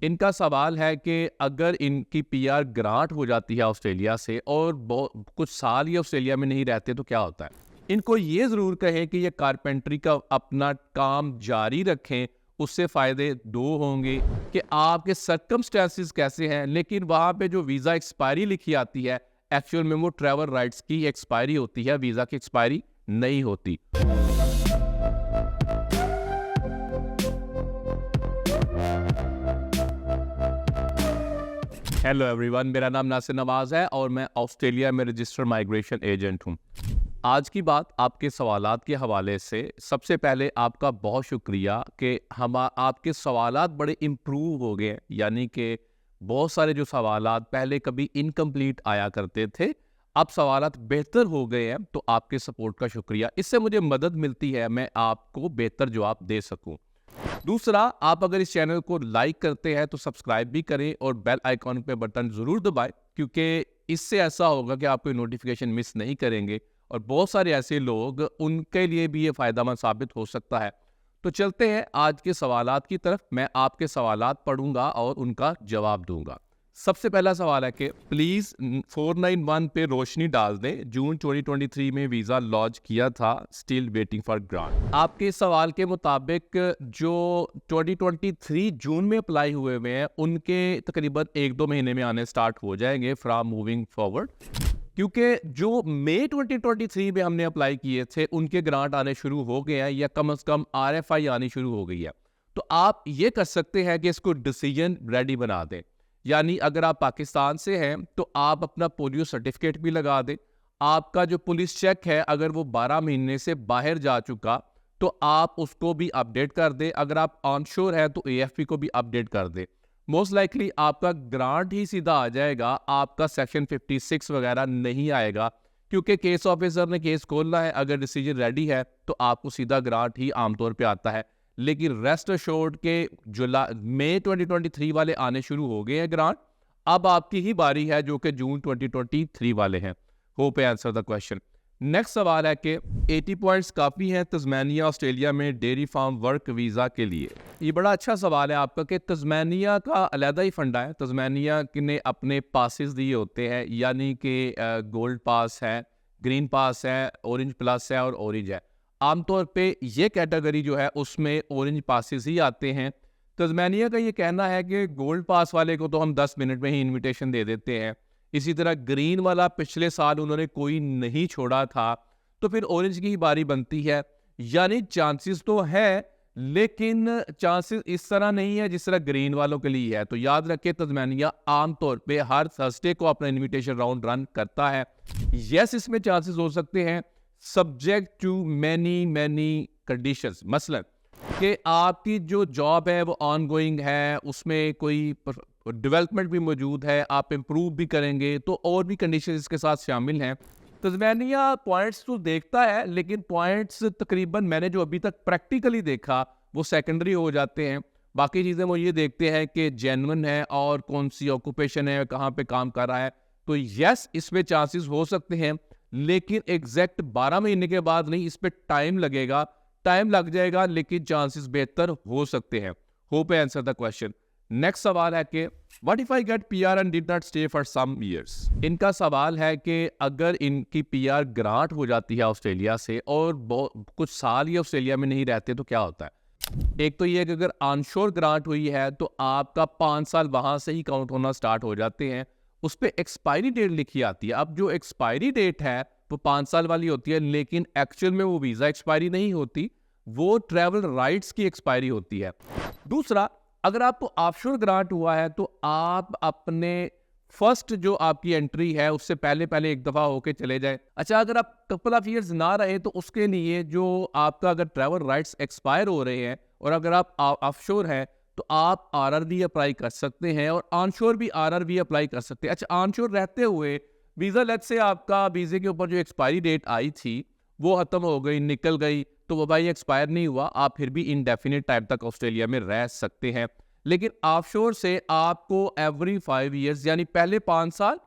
इनका सवाल है कि अगर इनकी पीआर ग्रांट हो जाती है ऑस्ट्रेलिया से और कुछ साल ये ऑस्ट्रेलिया में नहीं रहते तो क्या होता है। इनको ये ज़रूर कहें कि ये कारपेंटरी का अपना काम जारी रखें, उससे फ़ायदे दो होंगे कि आपके सर्कमस्टेंसेस कैसे हैं, लेकिन वहाँ पे जो वीज़ा एक्सपायरी लिखी आती है एक्चुअल में वो ट्रैवल राइट्स की एक्सपायरी होती है, वीज़ा की एक्सपायरी नहीं होती। हेलो एवरीवन, मेरा नाम नासिर नवाज है और मैं ऑस्ट्रेलिया में रजिस्टर्ड माइग्रेशन एजेंट हूं। आज की बात आपके सवालात के हवाले से। सबसे पहले आपका बहुत शुक्रिया कि हम आपके सवालात बड़े इम्प्रूव हो गए हैं, यानी कि बहुत सारे जो सवालात पहले कभी इनकम्प्लीट आया करते थे अब सवालात बेहतर हो गए हैं, तो आपके सपोर्ट का शुक्रिया। इससे मुझे मदद मिलती है मैं आपको बेहतर जवाब दे सकूं। दूसरा, आप अगर इस चैनल को लाइक करते हैं तो सब्सक्राइब भी करें और बेल आइकॉन पे बटन ज़रूर दबाएं, क्योंकि इससे ऐसा होगा कि आप कोई नोटिफिकेशन मिस नहीं करेंगे और बहुत सारे ऐसे लोग उनके लिए भी ये फ़ायदेमंद साबित हो सकता है। तो चलते हैं आज के सवालात की तरफ। मैं आपके सवालात पढ़ूंगा और उनका जवाब दूंगा। सबसे पहला सवाल है कि प्लीज़ 491 पे रोशनी डाल दें। जून 2023 में वीज़ा लॉन्च किया था, स्टिल वेटिंग फॉर ग्रांट। आपके सवाल के मुताबिक जो 2023 जून में अप्लाई हुए हुए हैं उनके तकरीबन 1-2 महीने में आने स्टार्ट हो जाएंगे फ्रॉम मूविंग फॉरवर्ड, क्योंकि जो मई 2023 में हमने अप्लाई किए थे उनके ग्रांट आने शुरू हो गए हैं या कम से कम RFI आनी शुरू हो गई है। तो आप ये कर सकते हैं कि इसको डिसीजन रेडी बना दें, यानी अगर आप पाकिस्तान से हैं तो आप अपना पोलियो सर्टिफिकेट भी लगा दें। आपका जो पुलिस चेक है अगर वो 12 महीने से बाहर जा चुका तो आप उसको भी अपडेट कर दें। अगर आप ऑनशोर है तो AFP को भी अपडेट कर दें। मोस्ट लाइकली आपका ग्रांट ही सीधा आ जाएगा, आपका सेक्शन 56 वगैरह नहीं आएगा, क्योंकि केस ऑफिसर ने केस खोलना है। अगर डिसीजन रेडी है तो आपको सीधा ग्रांट ही आमतौर पे आता है। लेकिन रेस्ट अश्योर्ड के मई 2023 वाले आने शुरू हो गए हैं ग्रांट। अब आपकी ही बारी है जो कि जून 2023 वाले हैं। Hope I answer the question. Next सवाल है कि 80 पॉइंट्स काफ़ी हैं तस्मानिया ऑस्ट्रेलिया में डेयरी फार्म वर्क वीज़ा के लिए। ये बड़ा अच्छा सवाल है आपका कि तस्मानिया का अलहदा ही फंडा है। तस्मानिया ने अपने पासेस दिए होते हैं, यानी कि गोल्ड पास है, ग्रीन पास है, ऑरेंज प्लस है और ऑरेंज है। आमतौर पे ये कैटेगरी जो है उसमें ऑरेंज पासेस ही आते हैं। तस्मानिया का ये कहना है कि गोल्ड पास वाले को तो हम 10 मिनट में ही इनविटेशन दे देते हैं। इसी तरह ग्रीन वाला पिछले साल उन्होंने कोई नहीं छोड़ा था, तो फिर ऑरेंज की ही बारी बनती है। यानी चांसेस तो है, लेकिन चांसेस इस तरह नहीं है जिस तरह ग्रीन वालों के लिए है। तो याद रखें, तस्मानिया आमतौर पे हर थर्सडे को अपना इनविटेशन राउंड रन करता है। यस, इसमें चांसेस हो सकते हैं सब्जेक्ट टू मैनी कंडीशंस। मसलन कि आपकी जो जॉब है वो ऑनगोइंग है, उसमें कोई डेवलपमेंट भी मौजूद है, आप इम्प्रूव भी करेंगे, तो और भी कंडीशन इसके साथ शामिल हैं। तस्मानिया पॉइंट्स तो देखता है, लेकिन पॉइंट्स तकरीबन मैंने जो अभी तक प्रैक्टिकली देखा वो सेकेंडरी हो जाते हैं। बाकी चीज़ें वो ये देखते हैं कि जेन्युइन है और कौन सी ऑक्यूपेशन है, कहाँ पे काम कर रहा है। तो यस, इसमें चांसेस हो सकते हैं, लेकिन एग्जैक्ट 12 महीने के बाद नहीं, इस पे टाइम लगेगा, टाइम लग जाएगा, लेकिन चांसेस बेहतर हो सकते हैं। Hope I answer the question. Next सवाल है कि what if I get PR and did not stay for some years. इनका सवाल है कि अगर इनकी PR ग्रांट हो जाती है ऑस्ट्रेलिया से और कुछ साल ये ऑस्ट्रेलिया में नहीं रहते तो क्या होता है। एक तो ये कि अगर ऑनशोर ग्रांट हुई है तो आपका 5 साल वहां से ही काउंट होना स्टार्ट हो जाते हैं। उस पर एक्सपायरी डेट लिखी आती है। अब जो एक्सपायरी डेट है वो 5 साल वाली होती है, लेकिन एक्चुअल में वो वीज़ा एक्सपायरी नहीं होती, वो ट्रैवल राइट्स की एक्सपायरी होती है। दूसरा, अगर आपको ऑफशोर ग्रांट हुआ है तो आप अपने फर्स्ट जो आपकी एंट्री है उससे पहले पहले एक दफ़ा होके चले जाए। अच्छा, अगर आप कपल ऑफ ईयर्स ना रहे तो उसके लिए जो आपका अगर ट्रैवल राइट्स एक्सपायर हो रहे हैं और अगर आप ऑफशोर हैं तो आप RRV अप्लाई कर सकते हैं और ऑनशोर भी RRV अप्लाई कर सकते हैं। अच्छा, ऑनशोर रहते हुए वीज़ा लेट से आपका वीज़े के ऊपर जो एक्सपायरी डेट आई थी वो ख़त्म हो गई, निकल गई, तो वो भाई एक्सपायर नहीं हुआ, आप फिर भी इनडेफिनिट टाइम तक ऑस्ट्रेलिया में रह सकते हैं। लेकिन ऑफशोर से आपको एवरी 5 ईयर्स, यानी पहले 5 साल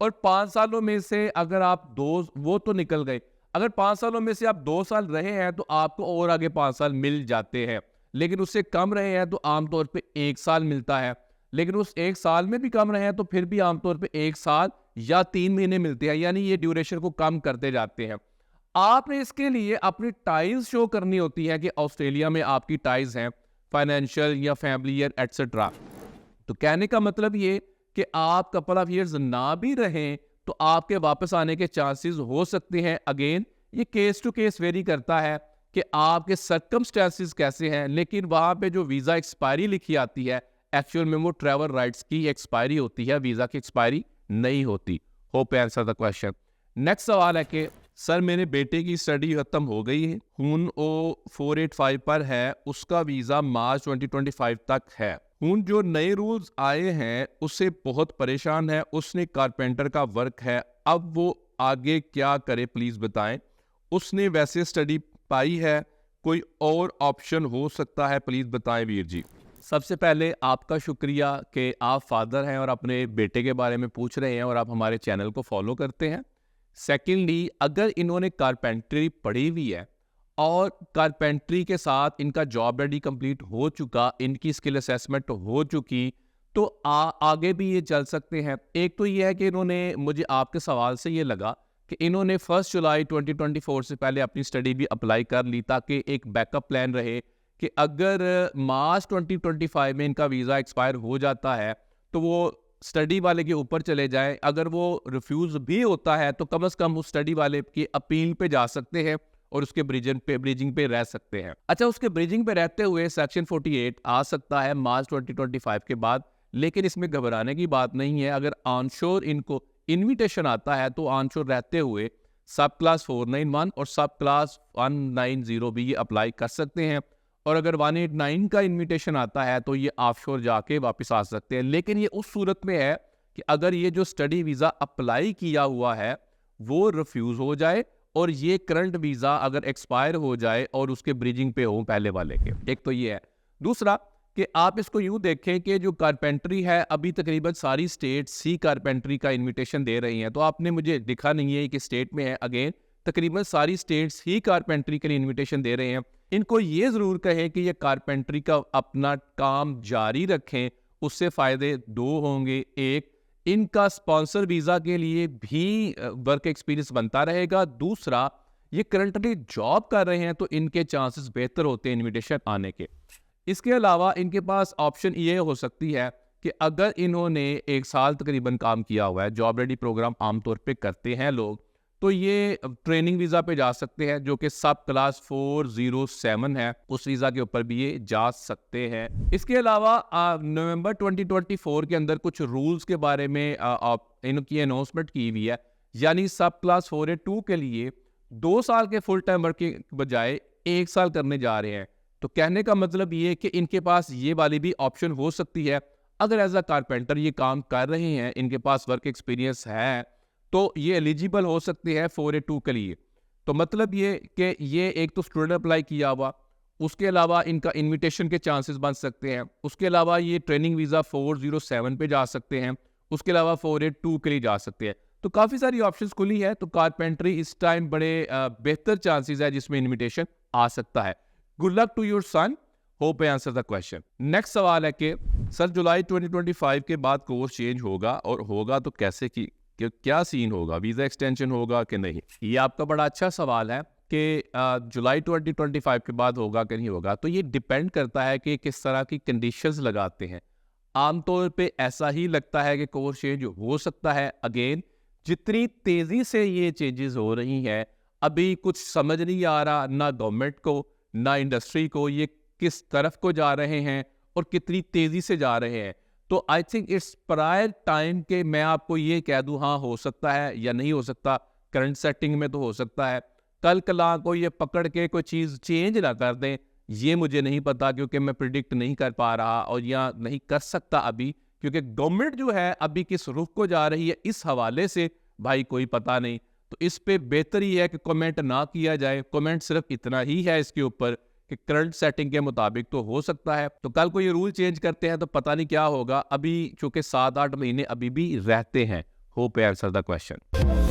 और 5 सालों में से अगर आप वो तो निकल गए, अगर 5 सालों में से आप 2 साल रहे हैं तो आपको और आगे 5 साल मिल जाते हैं। लेकिन उससे कम रहे हैं तो आमतौर पे 1 साल मिलता है। लेकिन उस 1 साल में भी कम रहे हैं तो फिर भी आमतौर पे 1 साल या 3 महीने मिलते हैं, यानी ये ड्यूरेशन को कम करते जाते हैं। आपने इसके लिए अपनी टाइज शो करनी होती है कि ऑस्ट्रेलिया में आपकी टाइज हैं, फाइनेंशियल या फैमिलियर एटसेट्रा। तो कहने का मतलब ये कि आप कपल ऑफ ईयर्स ना भी रहें तो आपके वापस आने के चांसेस हो सकते हैं। अगेन ये केस टू केस वेरी करता है कि आपके सर्कमस्टेंसेस कैसे हैं, लेकिन वहां पे जो वीजा एक्सपायरी लिखी आती है एक्चुअल में वो ट्रैवल राइट्स की एक्सपायरी होती है, वीजा की एक्सपायरी नहीं होती। Hope I answer the question. Next सवाल है कि सर मेरे बेटे की स्टडी खत्म हो गई है, खून ओ 485 पर है, उसका वीजा मार्च 2025 तक है। खून जो नए रूल्स आए हैं उससे बहुत परेशान है, उसने कारपेंटर का वर्क है, अब वो आगे क्या करे प्लीज बताएं। उसने वैसे स्टडी पाई है, कोई और ऑप्शन हो सकता है, प्लीज बताएं वीर जी। सबसे पहले आपका शुक्रिया कि आप फादर हैं और अपने बेटे के बारे में पूछ रहे हैं और आप हमारे चैनल को फॉलो करते हैं। सेकेंडली, अगर इन्होंने कारपेंट्री पढ़ी हुई है और कारपेंट्री के साथ इनका जॉब रेडी कंप्लीट हो चुका, इनकी स्किल असेसमेंट हो चुकी, तो आगे भी ये चल सकते हैं। एक तो ये है कि इन्होंने, मुझे आपके सवाल से ये लगा कि इन्होंने 1 जुलाई 2024 से पहले अपनी स्टडी भी अप्लाई कर ली, ताकि एक बैकअप प्लान रहे कि अगर मार्च 2025 में इनका वीज़ा एक्सपायर हो जाता है तो वो स्टडी वाले के ऊपर चले जाए। अगर वो रिफ्यूज़ भी होता है तो कम से कम उस स्टडी वाले की अपील पे जा सकते हैं और उसके ब्रिजिंग पे रह सकते हैं। अच्छा, उसके ब्रिजिंग पे रहते हुए सेक्शन 48 आ सकता है मार्च 2025 के बाद, लेकिन इसमें घबराने की बात नहीं है। अगर ऑनशोर इनको इन्विटेशन आता है तो ऑनशोर रहते हुए सब क्लास 491 और सब क्लास 190 भी ये अप्लाई कर सकते हैं, और अगर 189 का इन्विटेशन आता है तो ये ऑफशोर जाके वापस आ सकते हैं। लेकिन ये उस सूरत में है कि अगर ये जो स्टडी वीज़ा अप्लाई किया हुआ है वो रिफ्यूज़ हो जाए और ये करंट वीज़ा अगर एक्सपायर हो जाए और उसके ब्रिजिंग पे हो पहले वाले के। एक तो ये है। दूसरा कि आप इसको यूं देखें कि जो कारपेंट्री है, अभी तकरीबन सारी स्टेट्स ही कारपेंट्री का इन्विटेशन दे रही हैं। तो आपने मुझे दिखा नहीं है कि स्टेट में है, अगेन तकरीबन सारी स्टेट्स ही कारपेंट्री के लिए इन्विटेशन दे रहे हैं। इनको ये ज़रूर कहें कि ये कारपेंट्री का अपना काम जारी रखें, उससे फ़ायदे 2 होंगे। एक, इनका स्पॉन्सर वीज़ा के लिए भी वर्क एक्सपीरियंस बनता रहेगा। दूसरा, ये करंटली जॉब कर रहे हैं तो इनके चांसेस बेहतर होते हैं इन्विटेशन आने के। इसके अलावा इनके पास ऑप्शन ये हो सकती है कि अगर इन्होंने 1 साल तकरीबन काम किया हुआ है, जॉब रेडी प्रोग्राम आमतौर पे करते हैं लोग, तो ये ट्रेनिंग वीज़ा पे जा सकते हैं जो कि सब क्लास 407 है, उस वीज़ा के ऊपर भी ये जा सकते हैं। इसके अलावा नवंबर 2024 के अंदर कुछ रूल्स के बारे में इनकी अनाउंसमेंट की हुई है, यानी सब क्लास 482 के लिए 2 साल के फुल टाइम वर्क के बजाय 1 साल करने जा रहे हैं। तो कहने का मतलब ये कि इनके पास ये वाली भी ऑप्शन हो सकती है। अगर एज अ कारपेंटर ये काम कर रहे हैं, इनके पास वर्क एक्सपीरियंस है, तो ये एलिजिबल हो सकते हैं 482 के लिए। तो मतलब ये कि ये एक तो स्टूडेंट अप्लाई किया हुआ, उसके अलावा इनका इनविटेशन के चांसेस बन सकते हैं, उसके अलावा ये ट्रेनिंग वीज़ा 407 पे जा सकते हैं, उसके अलावा 482 के लिए जा सकते हैं। तो काफ़ी सारी ऑप्शंस खुली है। तो कारपेंट्री इस टाइम बड़े बेहतर चांसेस है जिसमें इनविटेशन आ सकता है। Good luck to your son, hope I answer the question. Next सवाल है कि सर जुलाई 2025 के बाद कोर्स चेंज होगा, और होगा तो कैसे, कि क्या सीन होगा, वीज़ा एक्सटेंशन होगा कि नहीं? ये आपका बड़ा अच्छा सवाल है कि जुलाई 2025 के बाद होगा कि नहीं होगा। तो ये डिपेंड करता है कि किस तरह की कंडीशंस लगाते हैं। आमतौर पे ऐसा ही लगता है कि कोर्स चेंज हो सकता है। अगेन, जितनी तेज़ी से ये चेंजेस हो रही हैं, अभी कुछ समझ नहीं आ रहा ना गवर्नमेंट को ना इंडस्ट्री को, ये किस तरफ को जा रहे हैं और कितनी तेज़ी से जा रहे हैं। तो I think it's prior time के मैं आपको ये कह दूं हाँ हो सकता है या नहीं हो सकता। करंट सेटिंग में तो हो सकता है, कल कला को ये पकड़ के कोई चीज़ चेंज ना कर दें, ये मुझे नहीं पता, क्योंकि मैं प्रिडिक्ट नहीं कर पा रहा और या नहीं कर सकता अभी, क्योंकि गवर्नमेंट जो है अभी किस रुख को जा रही है इस हवाले से भाई कोई पता नहीं। तो इस पे बेहतर ही है कि कमेंट ना किया जाए। कमेंट सिर्फ इतना ही है इसके ऊपर कि करंट सेटिंग के मुताबिक तो हो सकता है। तो कल को ये रूल चेंज करते हैं तो पता नहीं क्या होगा। अभी चूंकि 7-8 महीने अभी भी रहते हैं। Hope I answer the question.